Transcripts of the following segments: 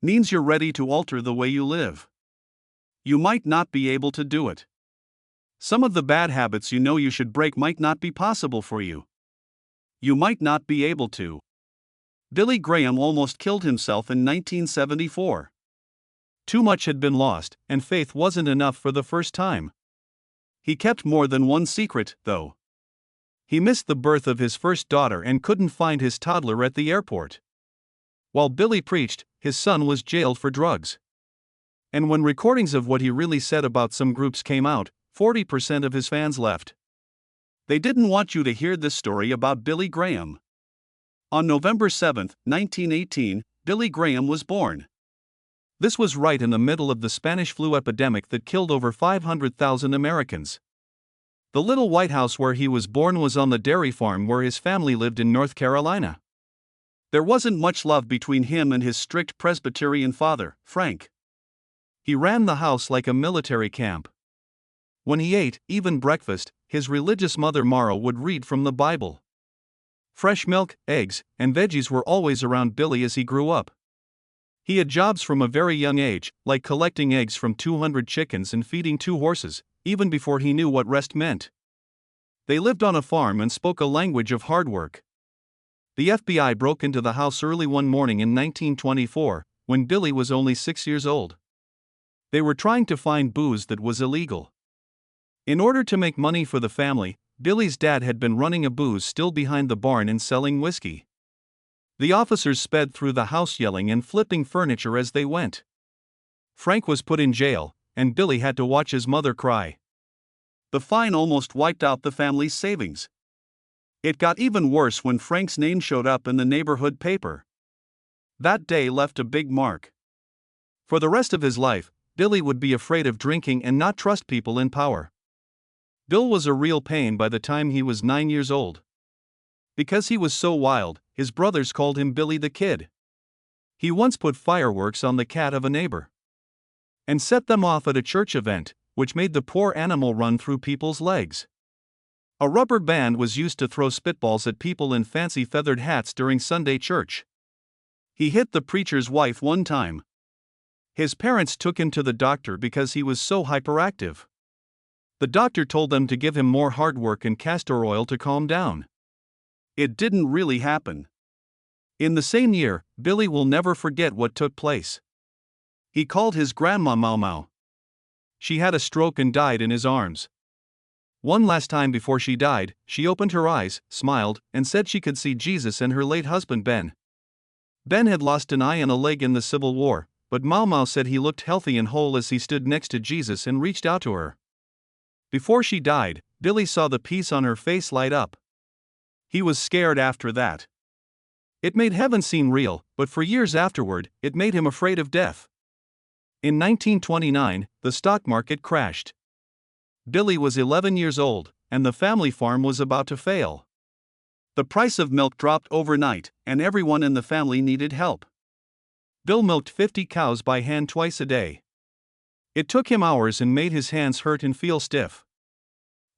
means you're ready to alter the way you live. You might not be able to do it. Some of the bad habits you know you should break might not be possible for you. You might not be able to. Billy Graham almost killed himself in 1974. Too much had been lost, and faith wasn't enough for the first time. He kept more than one secret, though. He missed the birth of his first daughter and couldn't find his toddler at the airport. While Billy preached, his son was jailed for drugs. And when recordings of what he really said about some groups came out, 40% of his fans left. They didn't want you to hear this story about Billy Graham. On November 7, 1918, Billy Graham was born. This was right in the middle of the Spanish flu epidemic that killed over 500,000 Americans. The little white house where he was born was on the dairy farm where his family lived in North Carolina. There wasn't much love between him and his strict Presbyterian father, Frank. He ran the house like a military camp. When he ate, even breakfast, his religious mother Mara would read from the Bible. Fresh milk, eggs, and veggies were always around Billy as he grew up. He had jobs from a very young age, like collecting eggs from 200 chickens and feeding 2 horses, even before he knew what rest meant. They lived on a farm and spoke a language of hard work. The FBI broke into the house early one morning in 1924, when Billy was only 6 years old. They were trying to find booze that was illegal. In order to make money for the family, Billy's dad had been running a booze still behind the barn and selling whiskey. The officers sped through the house yelling and flipping furniture as they went. Frank was put in jail, and Billy had to watch his mother cry. The fine almost wiped out the family's savings. It got even worse when Frank's name showed up in the neighborhood paper. That day left a big mark. For the rest of his life, Billy would be afraid of drinking and not trust people in power. Bill was a real pain by the time he was 9 years old. Because he was so wild, his brothers called him Billy the Kid. He once put fireworks on the cat of a neighbor and set them off at a church event, which made the poor animal run through people's legs. A rubber band was used to throw spitballs at people in fancy feathered hats during Sunday church. He hit the preacher's wife one time. His parents took him to the doctor because he was so hyperactive. The doctor told them to give him more hard work and castor oil to calm down. It didn't really happen. In the same year, Billy will never forget what took place. He called his grandma Mau Mau. She had a stroke and died in his arms. One last time before she died, she opened her eyes, smiled, and said she could see Jesus and her late husband Ben. Ben had lost an eye and a leg in the Civil War, but Mau Mau said he looked healthy and whole as he stood next to Jesus and reached out to her. Before she died, Billy saw the peace on her face light up. He was scared after that. It made heaven seem real, but for years afterward, it made him afraid of death. In 1929, the stock market crashed. Billy was 11 years old, and the family farm was about to fail. The price of milk dropped overnight, and everyone in the family needed help. Bill milked 50 cows by hand twice a day. It took him hours and made his hands hurt and feel stiff.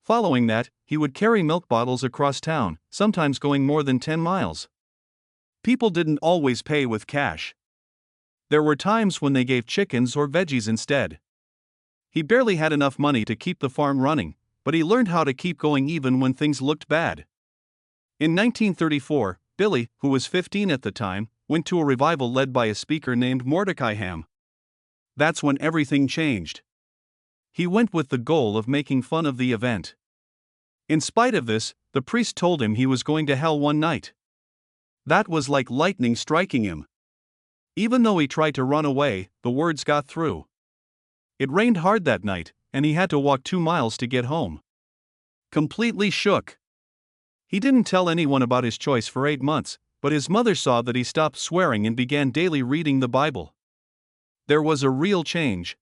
Following that, he would carry milk bottles across town, sometimes going more than 10 miles. People didn't always pay with cash. There were times when they gave chickens or veggies instead. He barely had enough money to keep the farm running, but he learned how to keep going even when things looked bad. In 1934, Billy, who was 15 at the time, went to a revival led by a speaker named Mordecai Ham. That's when everything changed. He went with the goal of making fun of the event. In spite of this, the priest told him he was going to hell one night. That was like lightning striking him. Even though he tried to run away, the words got through. It rained hard that night, and he had to walk 2 miles to get home. Completely shook. He didn't tell anyone about his choice for 8 months, but his mother saw that he stopped swearing and began daily reading the Bible. There was a real change.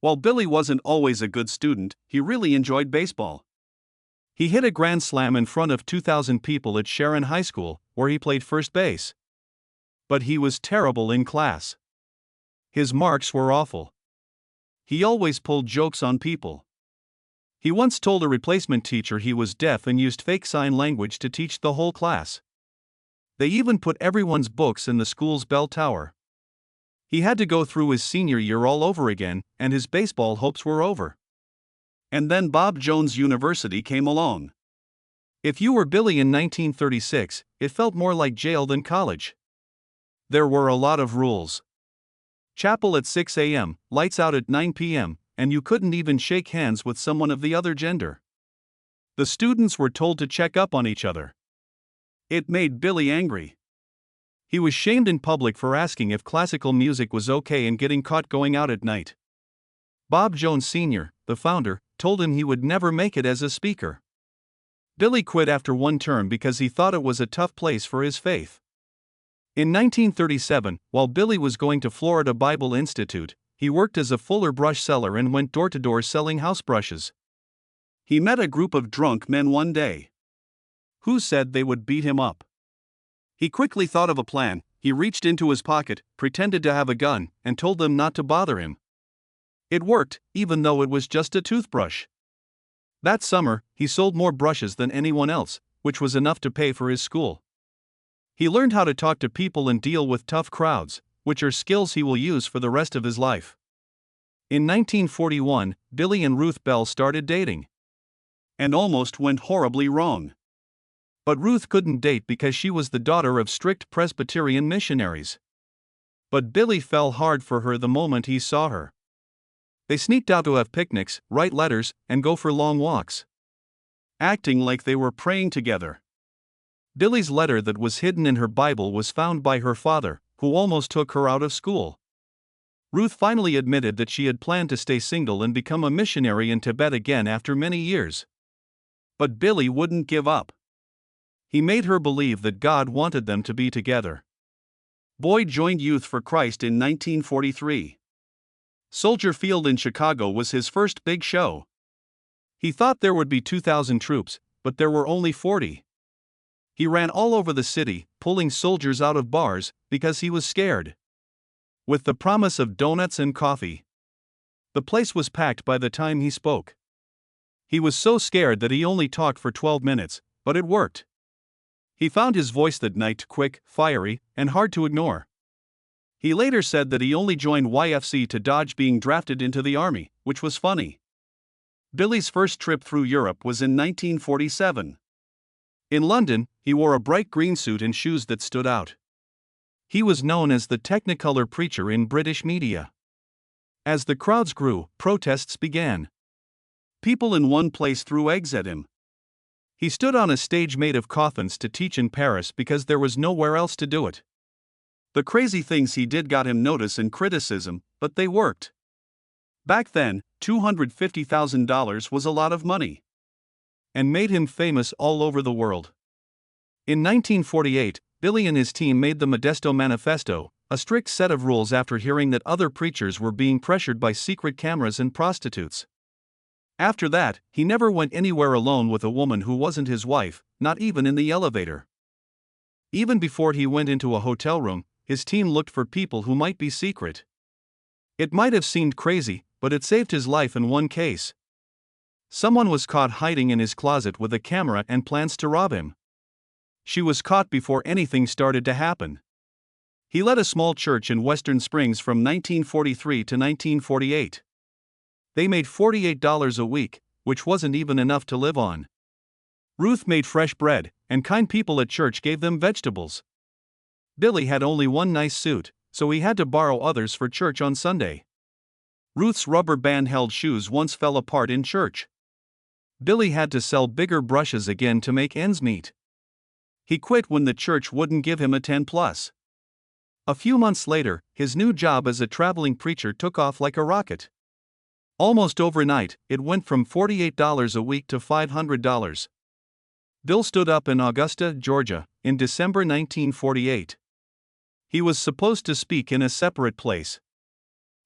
While Billy wasn't always a good student, he really enjoyed baseball. He hit a grand slam in front of 2,000 people at Sharon High School, where he played first base. But he was terrible in class. His marks were awful. He always pulled jokes on people. He once told a replacement teacher he was deaf and used fake sign language to teach the whole class. They even put everyone's books in the school's bell tower. He had to go through his senior year all over again, and his baseball hopes were over. And then Bob Jones University came along. If you were Billy in 1936, it felt more like jail than college. There were a lot of rules. Chapel at 6 a.m., lights out at 9 p.m., and you couldn't even shake hands with someone of the other gender. The students were told to check up on each other. It made Billy angry. He was shamed in public for asking if classical music was okay and getting caught going out at night. Bob Jones Sr., the founder, told him he would never make it as a speaker. Billy quit after one term because he thought it was a tough place for his faith. In 1937, while Billy was going to Florida Bible Institute, he worked as a Fuller brush seller and went door to door selling house brushes. He met a group of drunk men one day who said they would beat him up. He quickly thought of a plan. He reached into his pocket, pretended to have a gun, and told them not to bother him. It worked, even though it was just a toothbrush. That summer, he sold more brushes than anyone else, which was enough to pay for his school. He learned how to talk to people and deal with tough crowds, which are skills he will use for the rest of his life. In 1941, Billy and Ruth Bell started dating. And almost went horribly wrong. But Ruth couldn't date because she was the daughter of strict Presbyterian missionaries. But Billy fell hard for her the moment he saw her. They sneaked out to have picnics, write letters, and go for long walks, acting like they were praying together. Billy's letter that was hidden in her Bible was found by her father, who almost took her out of school. Ruth finally admitted that she had planned to stay single and become a missionary in Tibet again after many years. But Billy wouldn't give up. He made her believe that God wanted them to be together. Boyd joined Youth for Christ in 1943. Soldier Field in Chicago was his first big show. He thought there would be 2,000 troops, but there were only 40. He ran all over the city, pulling soldiers out of bars, because he was scared. With the promise of donuts and coffee. The place was packed by the time he spoke. He was so scared that he only talked for 12 minutes, but it worked. He found his voice that night quick, fiery, and hard to ignore. He later said that he only joined YFC to dodge being drafted into the army, which was funny. Billy's first trip through Europe was in 1947. In London, he wore a bright green suit and shoes that stood out. He was known as the Technicolor preacher in British media. As the crowds grew, protests began. People in one place threw eggs at him. He stood on a stage made of coffins to teach in Paris because there was nowhere else to do it. The crazy things he did got him notice and criticism, but they worked. Back then, $250,000 was a lot of money. And made him famous all over the world. In 1948, Billy and his team made the Modesto Manifesto, a strict set of rules after hearing that other preachers were being pressured by secret cameras and prostitutes. After that, he never went anywhere alone with a woman who wasn't his wife, not even in the elevator. Even before he went into a hotel room, his team looked for people who might be secret. It might have seemed crazy, but it saved his life in one case. Someone was caught hiding in his closet with a camera and plans to rob him. She was caught before anything started to happen. He led a small church in Western Springs from 1943 to 1948. They made $48 a week, which wasn't even enough to live on. Ruth made fresh bread, and kind people at church gave them vegetables. Billy had only one nice suit, so he had to borrow others for church on Sunday. Ruth's rubber band-held shoes once fell apart in church. Billy had to sell bigger brushes again to make ends meet. He quit when the church wouldn't give him a 10+. A few months later, his new job as a traveling preacher took off like a rocket. Almost overnight, it went from $48 a week to $500. Bill stood up in Augusta, Georgia, in December 1948. He was supposed to speak in a separate place.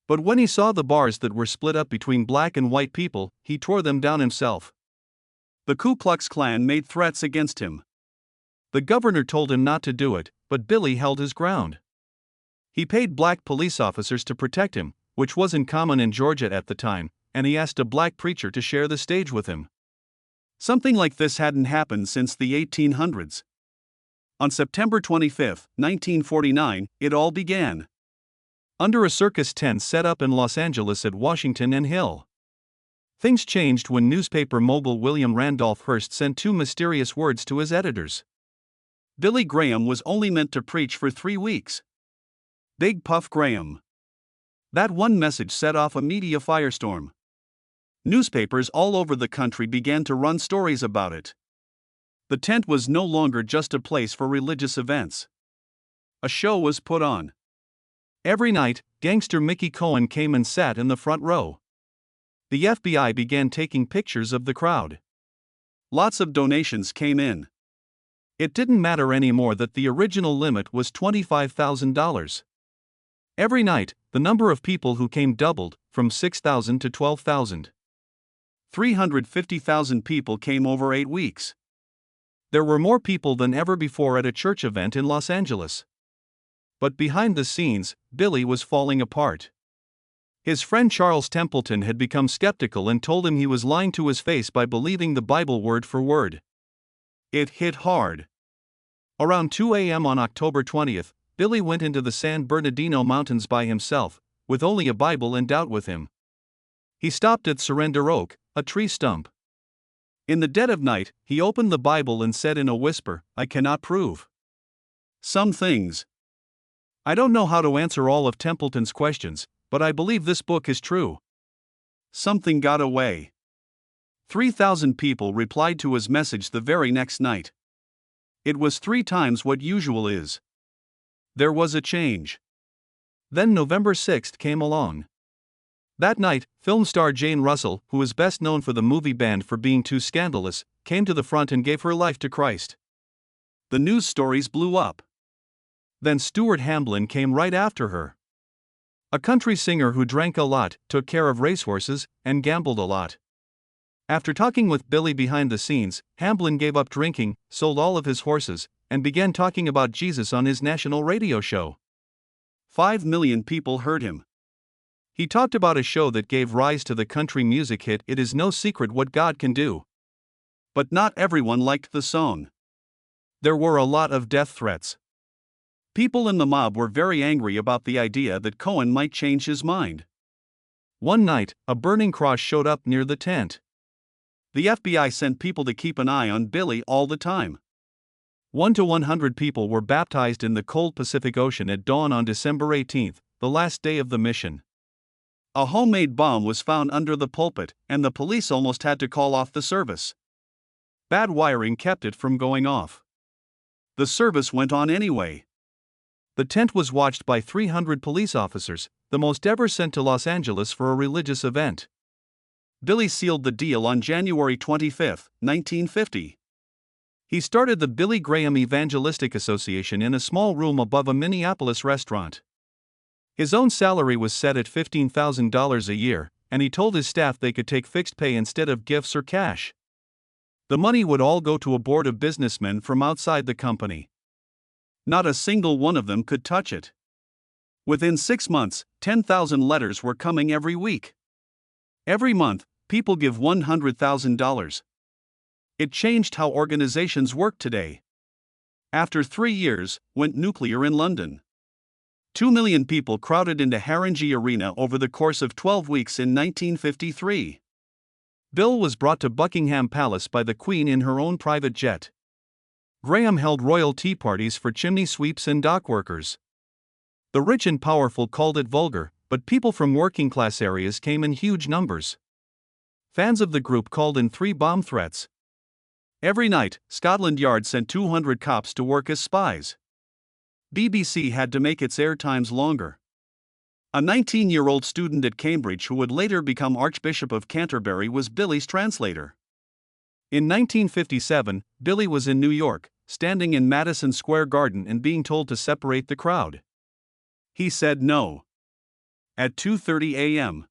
But when he saw the bars that were split up between black and white people, he tore them down himself. The Ku Klux Klan made threats against him. The governor told him not to do it, but Billy held his ground. He paid black police officers to protect him, which wasn't common in Georgia at the time, and he asked a black preacher to share the stage with him. Something like this hadn't happened since the 1800s. On September 25, 1949, it all began. under a circus tent set up in Los Angeles at Washington and Hill. Things changed when newspaper mogul William Randolph Hearst sent two mysterious words to his editors. Billy Graham was only meant to preach for 3 weeks. Big Puff Graham. That one message set off a media firestorm. Newspapers all over the country began to run stories about it. The tent was no longer just a place for religious events. A show was put on. Every night, gangster Mickey Cohen came and sat in the front row. The FBI began taking pictures of the crowd. Lots of donations came in. It didn't matter anymore that the original limit was $25,000. Every night, the number of people who came doubled, from 6,000 to 12,000. 350,000 people came over 8 weeks. There were more people than ever before at a church event in Los Angeles. But behind the scenes, Billy was falling apart. His friend Charles Templeton had become skeptical and told him he was lying to his face by believing the Bible word for word. It hit hard. Around 2 a.m. on October 20th, Billy went into the San Bernardino Mountains by himself, with only a Bible and doubt with him. He stopped at Surrender Oak, a tree stump. In the dead of night, he opened the Bible and said in a whisper, "I cannot prove some things. I don't know how to answer all of Templeton's questions, but I believe this book is true." Something got away. 3,000 people replied to his message the very next night. It was 3 times what usual is. There was a change. Then November 6th came along. That night, film star Jane Russell, who is best known for the movie banned for being too scandalous, came to the front and gave her life to Christ. The news stories blew up. Then Stuart Hamblin came right after her. A country singer who drank a lot, took care of racehorses, and gambled a lot. After talking with Billy behind the scenes, Hamblin gave up drinking, sold all of his horses, and began talking about Jesus on his national radio show. 5 million people heard him. He talked about a show that gave rise to the country music hit "It Is No Secret What God Can Do." But not everyone liked the song. There were a lot of death threats. People in the mob were very angry about the idea that Cohen might change his mind. One night, a burning cross showed up near the tent. The FBI sent people to keep an eye on Billy all the time. 1 to 100 people were baptized in the cold Pacific Ocean at dawn on December 18, the last day of the mission. A homemade bomb was found under the pulpit, and the police almost had to call off the service. Bad wiring kept it from going off. The service went on anyway. The tent was watched by 300 police officers, the most ever sent to Los Angeles for a religious event. Billy sealed the deal on January 25, 1950. He started the Billy Graham Evangelistic Association in a small room above a Minneapolis restaurant. His own salary was set at $15,000 a year, and he told his staff they could take fixed pay instead of gifts or cash. The money would all go to a board of businessmen from outside the company. Not a single one of them could touch it. Within 6 months, 10,000 letters were coming every week. Every month, people give $100,000. It changed how organizations work today. After 3 years, went nuclear in London. 2 million people crowded into Haringey Arena over the course of 12 weeks in 1953. Bill was brought to Buckingham Palace by the Queen in her own private jet. Graham held royal tea parties for chimney sweeps and dock workers. The rich and powerful called it vulgar, but people from working-class areas came in huge numbers. Fans of the group called in 3 bomb threats. Every night, Scotland Yard sent 200 cops to work as spies. BBC had to make its air times longer. A 19-year-old student at Cambridge who would later become Archbishop of Canterbury was Billy's translator. In 1957, Billy was in New York, standing in Madison Square Garden and being told to separate the crowd. He said no. At 2:30 a.m.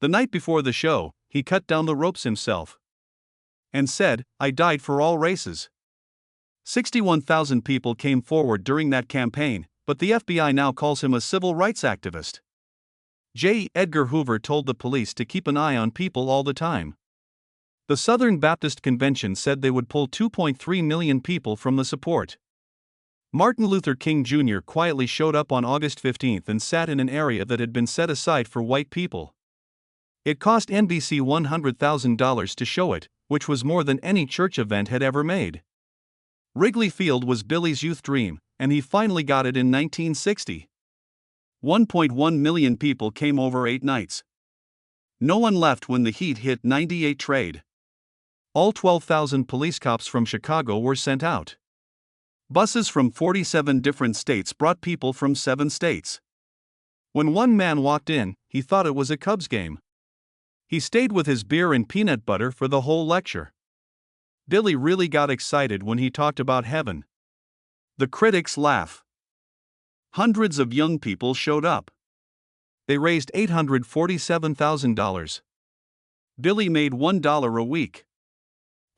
The night before the show, he cut down the ropes himself. And said, "I died for all races." 61,000 people came forward during that campaign, but the FBI now calls him a civil rights activist. J. Edgar Hoover told the police to keep an eye on people all the time. The Southern Baptist Convention said they would pull 2.3 million people from the support. Martin Luther King Jr. quietly showed up on August 15 and sat in an area that had been set aside for white people. It cost NBC $100,000 to show it, which was more than any church event had ever made. Wrigley Field was Billy's youth dream, and he finally got it in 1960. 1.1 million people came over 8 nights. No one left when the heat hit 98 trade. All 12,000 police cops from Chicago were sent out. Buses from 47 different states brought people from 7 states. When one man walked in, he thought it was a Cubs game. He stayed with his beer and peanut butter for the whole lecture. Billy really got excited when he talked about heaven. The critics laugh. Hundreds of young people showed up. They raised $847,000. Billy made $1 a week.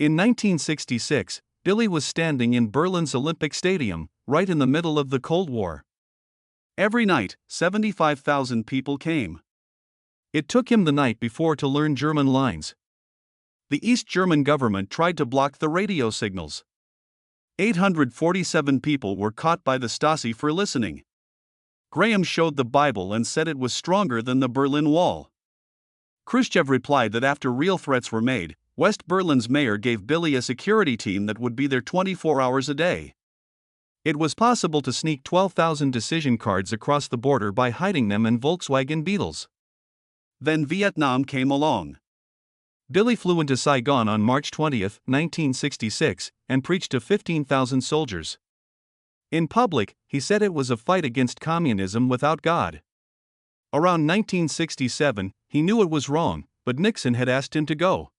In 1966, Billy was standing in Berlin's Olympic Stadium, right in the middle of the Cold War. Every night, 75,000 people came. It took him the night before to learn German lines. The East German government tried to block the radio signals. 847 people were caught by the Stasi for listening. Graham showed the Bible and said it was stronger than the Berlin Wall. Khrushchev replied that after real threats were made, West Berlin's mayor gave Billy a security team that would be there 24 hours a day. It was possible to sneak 12,000 decision cards across the border by hiding them in Volkswagen Beetles. Then Vietnam came along. Billy flew into Saigon on March 20, 1966, and preached to 15,000 soldiers. In public, he said it was a fight against communism without God. Around 1967, he knew it was wrong, but Nixon had asked him to go.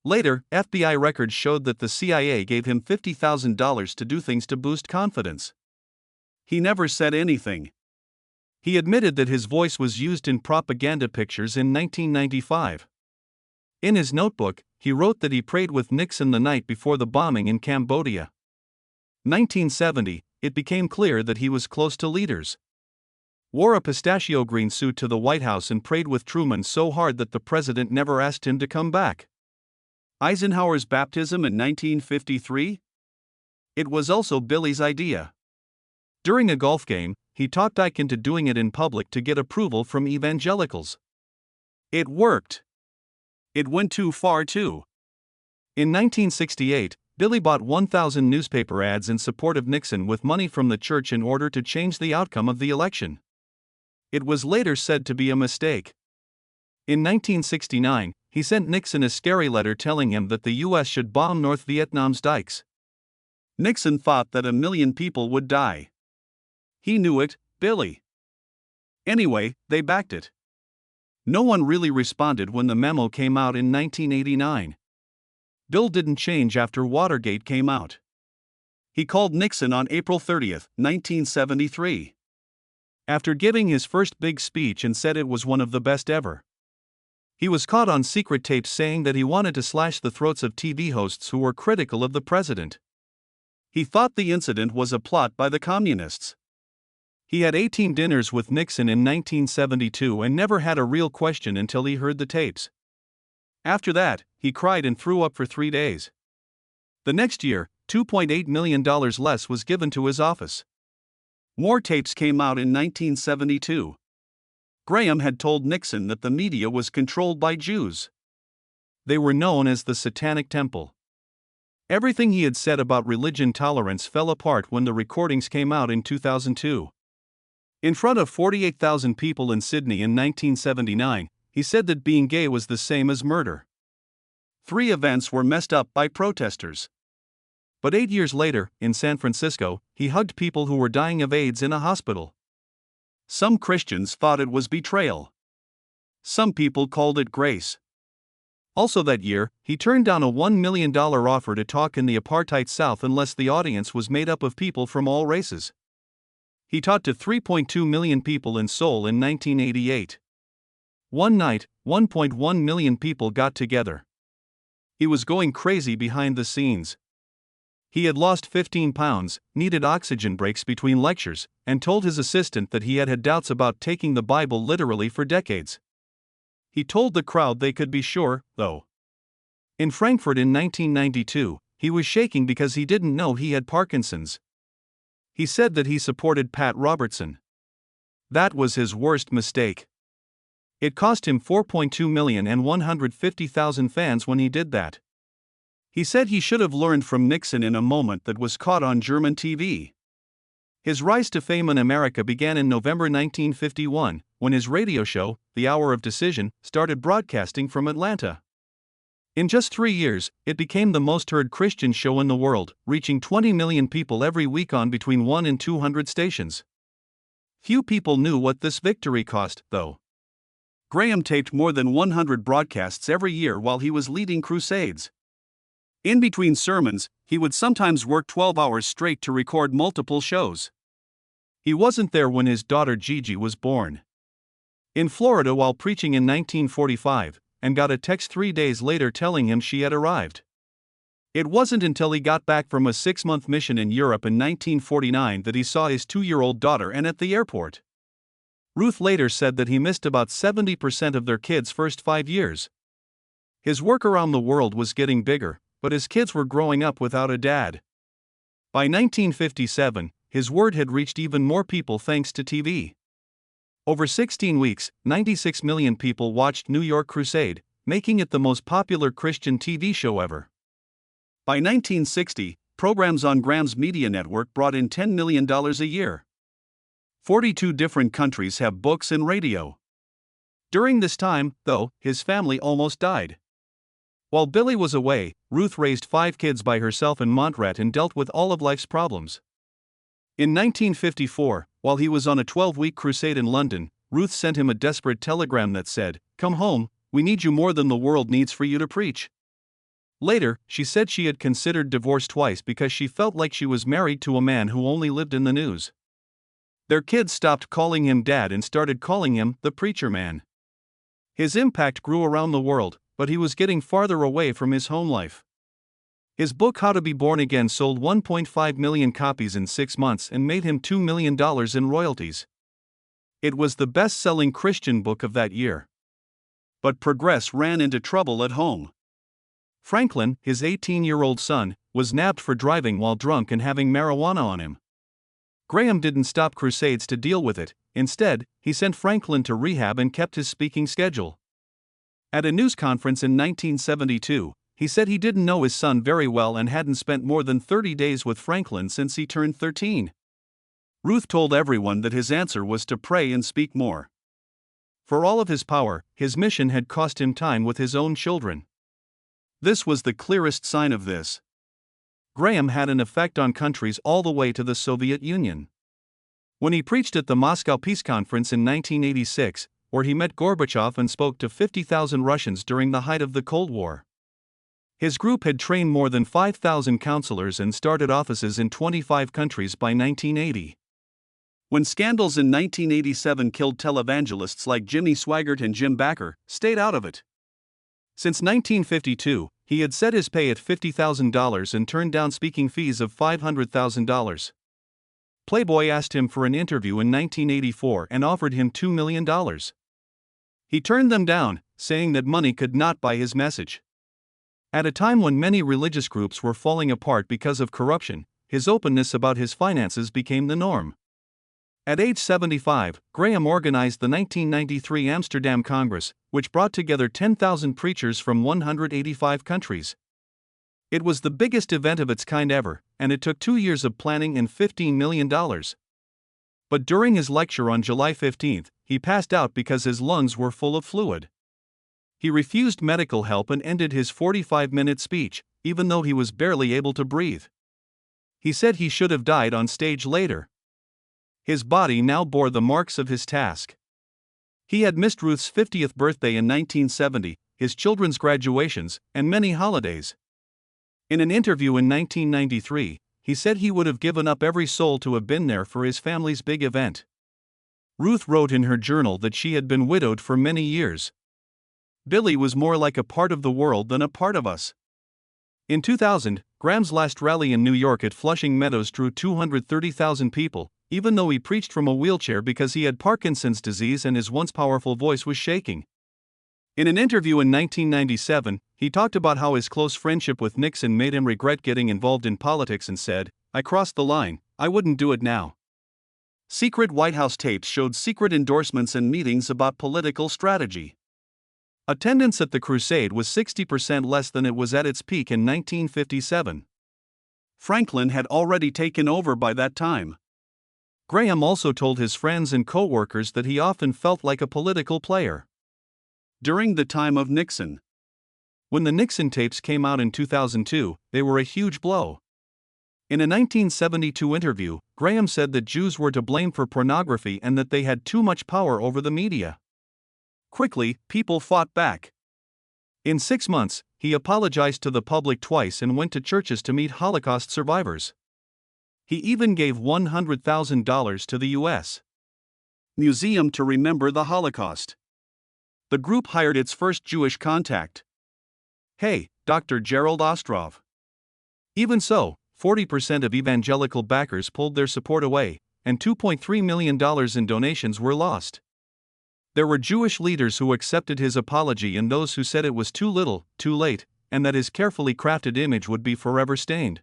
Later, FBI records showed that the CIA gave him $50,000 to do things to boost confidence. He never said anything. He admitted that his voice was used in propaganda pictures in 1995. In his notebook, he wrote that he prayed with Nixon the night before the bombing in Cambodia. 1970, it became clear that he was close to leaders. Wore a pistachio green suit to the White House and prayed with Truman so hard that the president never asked him to come back. Eisenhower's baptism in 1953? It was also Billy's idea. During a golf game, he talked Ike into doing it in public to get approval from evangelicals. It worked. It went too far too. In 1968, Billy bought 1,000 newspaper ads in support of Nixon with money from the church in order to change the outcome of the election. It was later said to be a mistake. In 1969, he sent Nixon a scary letter telling him that the U.S. should bomb North Vietnam's dikes. Nixon thought that 1 million people would die. He knew it, Billy. Anyway, they backed it. No one really responded when the memo came out in 1989. Bill didn't change after Watergate came out. He called Nixon on April 30, 1973. After giving his first big speech and said it was one of the best ever. He was caught on secret tapes saying that he wanted to slash the throats of TV hosts who were critical of the president. He thought the incident was a plot by the communists. He had 18 dinners with Nixon in 1972 and never had a real question until he heard the tapes. After that, he cried and threw up for 3 days. The next year, $2.8 million less was given to his office. More tapes came out in 1972. Graham had told Nixon that the media was controlled by Jews. They were known as the Satanic Temple. Everything he had said about religion tolerance fell apart when the recordings came out in 2002. In front of 48,000 people in Sydney in 1979, he said that being gay was the same as murder. 3 events were messed up by protesters. But 8 years later, in San Francisco, he hugged people who were dying of AIDS in a hospital. Some Christians thought it was betrayal. Some people called it grace. Also that year, he turned down a $1 million offer to talk in the apartheid South unless the audience was made up of people from all races. He taught to 3.2 million people in Seoul in 1988. One night, 1.1 million people got together. He was going crazy behind the scenes. He had lost 15 pounds, needed oxygen breaks between lectures, and told his assistant that he had had doubts about taking the Bible literally for decades. He told the crowd they could be sure, though. In Frankfurt in 1992, he was shaking because he didn't know he had Parkinson's. He said that he supported Pat Robertson. That was his worst mistake. It cost him 4.2 million and 150,000 fans when he did that. He said he should have learned from Nixon in a moment that was caught on German TV. His rise to fame in America began in November 1951, when his radio show, The Hour of Decision, started broadcasting from Atlanta. In just 3 years, it became the most heard Christian show in the world, reaching 20 million people every week on between 1 and 200 stations. Few people knew what this victory cost, though. Graham taped more than 100 broadcasts every year while he was leading crusades. In between sermons, he would sometimes work 12 hours straight to record multiple shows. He wasn't there when his daughter Gigi was born. In Florida while preaching in 1945, and got a text 3 days later telling him she had arrived. It wasn't until he got back from a 6-month mission in Europe in 1949 that he saw his 2-year-old daughter and at the airport. Ruth later said that he missed about 70% of their kids' first 5 years. His work around the world was getting bigger, but his kids were growing up without a dad. By 1957, his word had reached even more people thanks to TV. Over 16 weeks, 96 million people watched New York Crusade, making it the most popular Christian TV show ever. By 1960, programs on Graham's media network brought in $10 million a year. 42 different countries have books and radio. During this time, though, his family almost died. While Billy was away, Ruth raised 5 kids by herself in Montreat and dealt with all of life's problems. In 1954, while he was on a 12-week crusade in London, Ruth sent him a desperate telegram that said, "Come home, we need you more than the world needs for you to preach." Later, she said she had considered divorce twice because she felt like she was married to a man who only lived in the news. Their kids stopped calling him dad and started calling him the preacher man. His impact grew around the world, but he was getting farther away from his home life. His book How to Be Born Again sold 1.5 million copies in 6 months and made him $2 million in royalties. It was the best-selling Christian book of that year. But progress ran into trouble at home. Franklin, his 18-year-old son, was nabbed for driving while drunk and having marijuana on him. Graham didn't stop crusades to deal with it. Instead, he sent Franklin to rehab and kept his speaking schedule. At a news conference in 1972, he said he didn't know his son very well and hadn't spent more than 30 days with Franklin since he turned 13. Ruth told everyone that his answer was to pray and speak more. For all of his power, his mission had cost him time with his own children. This was the clearest sign of this. Graham had an effect on countries all the way to the Soviet Union. When he preached at the Moscow Peace Conference in 1986, where he met Gorbachev and spoke to 50,000 Russians during the height of the Cold War. His group had trained more than 5,000 counselors and started offices in 25 countries by 1980. When scandals in 1987 killed televangelists like Jimmy Swaggart and Jim Bakker, stayed out of it. Since 1952, he had set his pay at $50,000 and turned down speaking fees of $500,000. Playboy asked him for an interview in 1984 and offered him $2 million. He turned them down, saying that money could not buy his message. At a time when many religious groups were falling apart because of corruption, his openness about his finances became the norm. At age 75, Graham organized the 1993 Amsterdam Congress, which brought together 10,000 preachers from 185 countries. It was the biggest event of its kind ever, and it took 2 years of planning and $15 million. But during his lecture on July 15, he passed out because his lungs were full of fluid. He refused medical help and ended his 45-minute speech, even though he was barely able to breathe. He said he should have died on stage later. His body now bore the marks of his task. He had missed Ruth's 50th birthday in 1970, his children's graduations, and many holidays. In an interview in 1993, he said he would have given up every soul to have been there for his family's big event. Ruth wrote in her journal that she had been widowed for many years. Billy was more like a part of the world than a part of us. In 2000, Graham's last rally in New York at Flushing Meadows drew 230,000 people, even though he preached from a wheelchair because he had Parkinson's disease and his once powerful voice was shaking. In an interview in 1997, he talked about how his close friendship with Nixon made him regret getting involved in politics and said, "I crossed the line, I wouldn't do it now. Secret White House tapes showed secret endorsements and meetings about political strategy. Attendance at the crusade was 60% less than it was at its peak in 1957. Franklin had already taken over by that time. Graham also told his friends and co-workers that he often felt like a political player. During the time of Nixon. When the Nixon tapes came out in 2002, they were a huge blow. In a 1972 interview, Graham said that Jews were to blame for pornography and that they had too much power over the media. Quickly, people fought back. In 6 months, he apologized to the public twice and went to churches to meet Holocaust survivors. He even gave $100,000 to the U.S. Museum to remember the Holocaust. The group hired its first Jewish contact. Hey, Dr. Gerald Ostrov. Even so, 40% of evangelical backers pulled their support away, and $2.3 million in donations were lost. There were Jewish leaders who accepted his apology and those who said it was too little, too late, and that his carefully crafted image would be forever stained.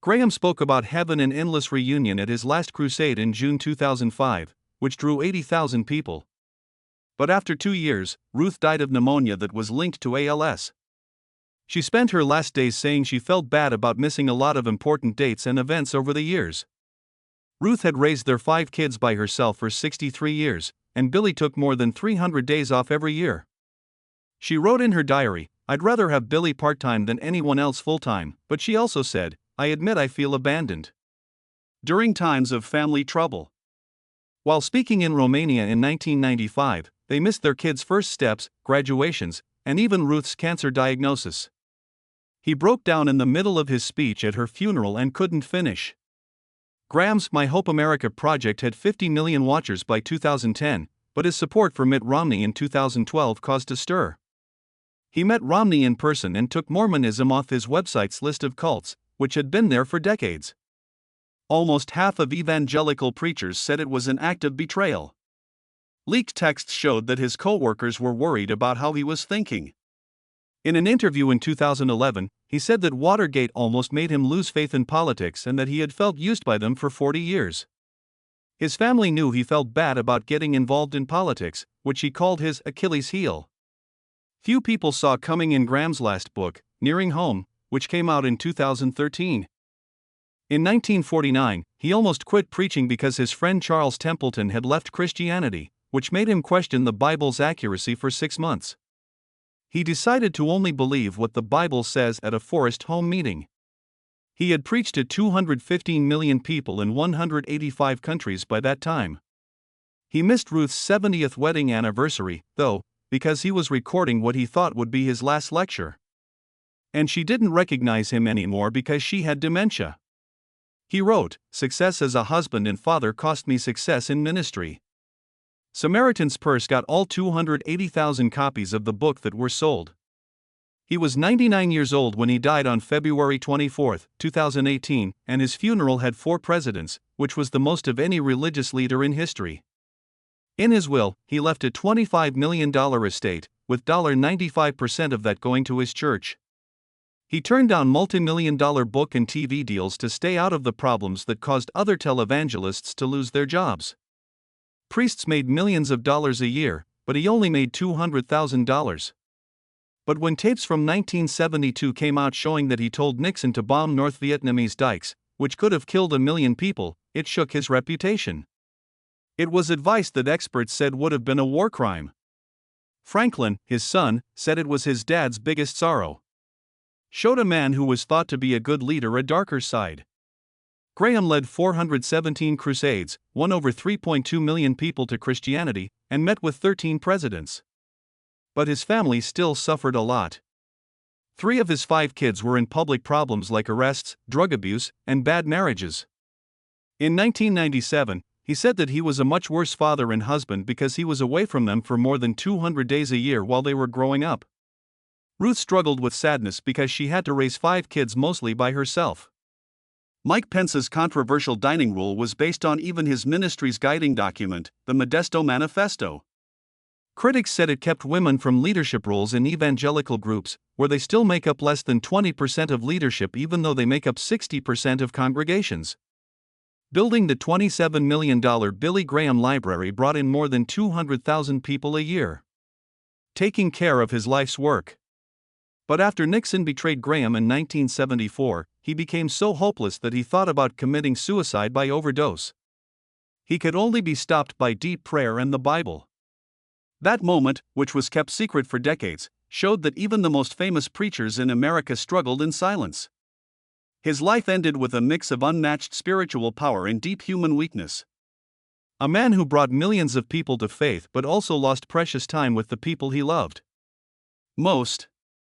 Graham spoke about heaven and endless reunion at his last crusade in June 2005, which drew 80,000 people. But after 2 years, Ruth died of pneumonia that was linked to ALS. She spent her last days saying she felt bad about missing a lot of important dates and events over the years. Ruth had raised their 5 kids by herself for 63 years, and Billy took more than 300 days off every year. She wrote in her diary, "I'd rather have Billy part-time than anyone else full-time," but she also said, "I admit I feel abandoned." During times of family trouble. While speaking in Romania in 1995, they missed their kids' first steps, graduations, and even Ruth's cancer diagnosis. He broke down in the middle of his speech at her funeral and couldn't finish. Graham's My Hope America project had 50 million watchers by 2010, but his support for Mitt Romney in 2012 caused a stir. He met Romney in person and took Mormonism off his website's list of cults, which had been there for decades. Almost half of evangelical preachers said it was an act of betrayal. Leaked texts showed that his co-workers were worried about how he was thinking. In an interview in 2011, he said that Watergate almost made him lose faith in politics and that he had felt used by them for 40 years. His family knew he felt bad about getting involved in politics, which he called his Achilles heel. Few people saw coming in Graham's last book, Nearing Home, which came out in 2013. In 1949, he almost quit preaching because his friend Charles Templeton had left Christianity, which made him question the Bible's accuracy for 6 months. He decided to only believe what the Bible says at a Forest Home meeting. He had preached to 215 million people in 185 countries by that time. He missed Ruth's 70th wedding anniversary, though, because he was recording what he thought would be his last lecture. And she didn't recognize him anymore because she had dementia. He wrote, "Success as a husband and father cost me success in ministry." Samaritan's Purse got all 280,000 copies of the book that were sold. He was 99 years old when he died on February 24, 2018, and his funeral had 4 presidents, which was the most of any religious leader in history. In his will, he left a $25 million estate, with $95% of that going to his church. He turned down multi-million-dollar book and TV deals to stay out of the problems that caused other televangelists to lose their jobs. Priests made millions of dollars a year, but he only made $200,000. But when tapes from 1972 came out showing that he told Nixon to bomb North Vietnamese dikes, which could have killed 1 million people, it shook his reputation. It was advice that experts said would have been a war crime. Franklin, his son, said it was his dad's biggest sorrow. Showed a man who was thought to be a good leader a darker side. Graham led 417 crusades, won over 3.2 million people to Christianity, and met with 13 presidents. But his family still suffered a lot. 3 of his 5 kids were in public problems like arrests, drug abuse, and bad marriages. In 1997, he said that he was a much worse father and husband because he was away from them for more than 200 days a year while they were growing up. Ruth struggled with sadness because she had to raise 5 kids mostly by herself. Mike Pence's controversial dining rule was based on even his ministry's guiding document, the Modesto Manifesto. Critics said it kept women from leadership roles in evangelical groups, where they still make up less than 20% of leadership even though they make up 60% of congregations. Building the $27 million Billy Graham Library brought in more than 200,000 people a year. Taking care of his life's work. But after Nixon betrayed Graham in 1974, he became so hopeless that he thought about committing suicide by overdose. He could only be stopped by deep prayer and the Bible. That moment, which was kept secret for decades, showed that even the most famous preachers in America struggled in silence. His life ended with a mix of unmatched spiritual power and deep human weakness. A man who brought millions of people to faith but also lost precious time with the people he loved most.